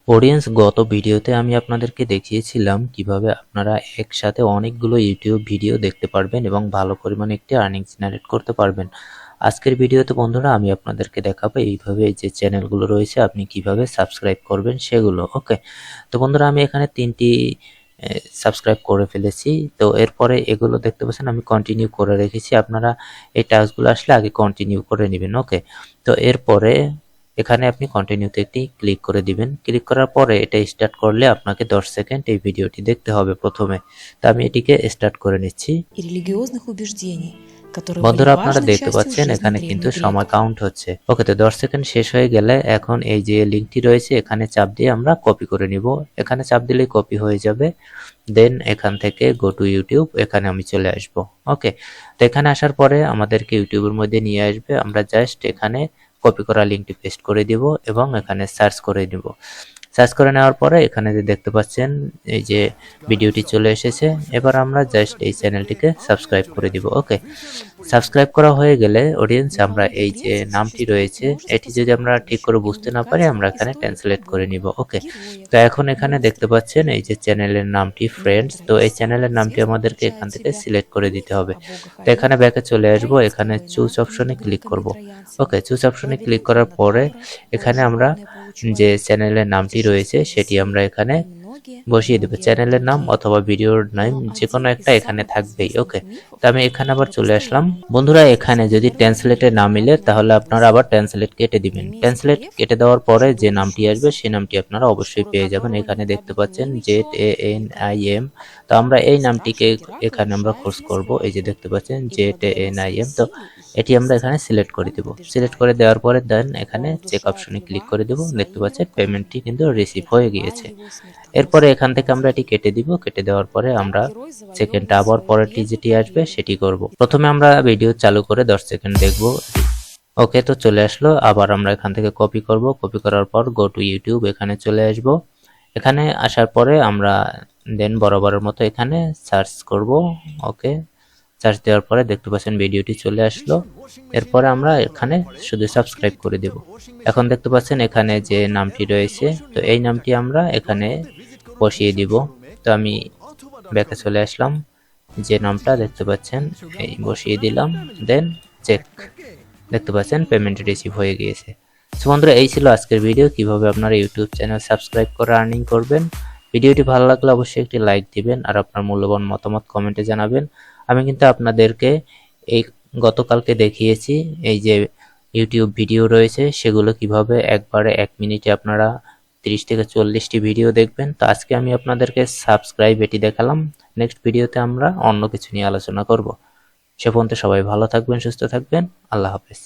Audience, গত ভিডিওতে আমি আপনাদেরকে দেখিয়েছিলাম কিভাবে আপনারা একসাথে অনেকগুলো ইউটিউব ভিডিও দেখতে পারবেন এবং ভালো পরিমাণে একটি আর্নিং জেনারেট করতে পারবেন। আজকের ভিডিওতে বন্ধুরা আমি আপনাদেরকে দেখাবো এইভাবে যে চ্যানেলগুলো রয়েছে আপনি কিভাবে সাবস্ক্রাইব করবেন সেগুলো। ওকে, তো বন্ধুরা আমি এখানে 3টি সাবস্ক্রাইব করে ফেলেছি। তো এরপরে এগুলো দেখতে পাচ্ছেন আমি কন্টিনিউ করে রেখেছি। আপনারা এই টাস্কগুলো আসলে আগে কন্টিনিউ করে নেবেন। ওকে, তো এরপরে এখানে আপনি কন্টিনিউতে একটি ক্লিক করে দিবেন। ক্লিক করার পরে এটা স্টার্ট করলে আপনাকে 10 সেকেন্ড এই ভিডিওটি দেখতে হবে প্রথমে। তো আমি এটিকে স্টার্ট করে নিচ্ছি। বন্ধুরা আপনারা দেখতে পাচ্ছেন এখানে কিন্তু সময় কাউন্ট হচ্ছে। ওকে, তো 10 সেকেন্ড শেষ হয়ে গেলে এখন এই যে লিঙ্কটি রয়েছে এখানে চাপ দিয়ে আমরা কপি করে নিব। এখানে চাপ দিলেই কপি হয়ে যাবে। দেন এখান থেকে গো টু ইউটিউব, এখানে আমি চলে আসব। ওকে, তো এখানে আসার পরে আমাদেরকে ইউটিউবের মধ্যে নিয়ে আসবে। আমরা জাস্ট এখানে কপি করা লিঙ্কটি পেস্ট করে দিব এবং এখানে সার্চ করে দিব। সার্চ করে নেওয়ার পরে এখানে যে দেখতে পাচ্ছেন এই যে ভিডিওটি চলে এসেছে। এবার আমরা জাস্ট এই চ্যানেলটিকে সাবস্ক্রাইব করে দিব। ওকে, সাবস্ক্রাইব করা হয়ে গেলে অডিয়েন্স আমরা এই যে নামটি রয়েছে এটি যদি আমরা ঠিক করে বুঝতে না পারি আমরা এখানে ট্রান্সলেট করে নিব। ওকে, তো এখন এখানে দেখতে পাচ্ছেন এই যে চ্যানেলের নামটি ফ্রেন্ডস। তো এই চ্যানেলের নামটি আমাদেরকে এখান থেকে সিলেক্ট করে দিতে হবে। তো এখানে ব্যাকে চলে আসব, এখানে চুজ অপশনে ক্লিক করব। ওকে, চুজ অপশনে ক্লিক করার পরে এখানে আমরা যে চ্যানেলের নামটি রয়েছে সেটি আমরা এখানে বসিয়ে দেবো। চ্যানেলের নাম অথবা ভিডিওর নাম যে কোনো একটা এখানে থাকবেই। ওকে, তো আমি এখানে আবার চলে আসলাম। বন্ধুরা এখানে যদি ট্রান্সলেটে না মিলে তাহলে আপনারা আবার ট্রান্সলেট কেটে দিবেন। ট্রান্সলেট কেটে দেওয়ার পরে যে নামটি আসবে সেই নামটি আপনারা অবশ্যই পেয়ে যাবেন। এখানে দেখতে পাচ্ছেন ZANIM। তো আমরা এই নামটিকে এখানে আমরা খোঁজ করব। এই যে দেখতে পাচ্ছেন ZANIM। তো এটি আমরা এখানে সিলেক্ট করে দেব। সিলেক্ট করে দেওয়ার পরে দেন এখানে চেক অপশনে ক্লিক করে দেব। দেখতে পাচ্ছেন পেমেন্টটি কিন্তু রিসিভ হয়ে গিয়েছে। এরপরে এখান থেকে আমরা এটি কেটে দিব। কেটে দেওয়ার পরে আমরা সেকেন্ড আবার পরেরটি যেটি আসবে সেটি করব। প্রথমে আমরা ভিডিও চালু করে 10 সেকেন্ড দেখব। ওকে, তো চলে আসলো। আবার আমরা এখান থেকে কপি করব। কপি করার পর গো টু ইউটিউব, এখানে চলে আসব। এখানে আসার পরে আমরা দেন বরাবরের মতো এখানে সার্চ করব। ওকে, সার্চ দেওয়ার পরে দেখতে পাচ্ছেন ভিডিওটি চলে আসলো। এরপরে আমরা এখানে শুধু সাবস্ক্রাইব করে দেব। এখন দেখতে পাচ্ছেন এখানে যে নামটি রয়েছে তো এই নামটি আমরা এখানে বসিয়ে দিব। তো আমি ব্যাকে চলে আসলাম, যে নামটা দেখতে পাচ্ছেন এই বসিয়ে দিলাম। দেন চেক, দেখতে পাচ্ছেন পেমেন্ট রিসিভ হয়ে গিয়েছে। সো বন্ধুরা এই ছিল আজকের ভিডিও, কিভাবে আপনারা ইউটিউব চ্যানেল সাবস্ক্রাইব করে আর্নিং করবেন। ভিডিওটি ভালো লাগলে অবশ্যই একটি লাইক দিবেন আর আপনার মূল্যবান মতামত কমেন্টে জানাবেন। আমি কিন্তু আপনাদেরকে এই গতকালকে দেখিয়েছি এই যে ইউটিউব ভিডিও রয়েছে সেগুলো কিভাবে একবারে 1 মিনিটে আপনারা 30 থেকে 40টি ভিডিও দেখবেন। তো আজকে আমি আপনাদেরকে সাবস্ক্রাইব এটি দেখালাম। নেক্সট ভিডিওতে আমরা অন্য কিছু নিয়ে আলোচনা করব। সে পর্যন্ত সবাই ভালো থাকবেন, সুস্থ থাকবেন। আল্লাহ হাফেজ।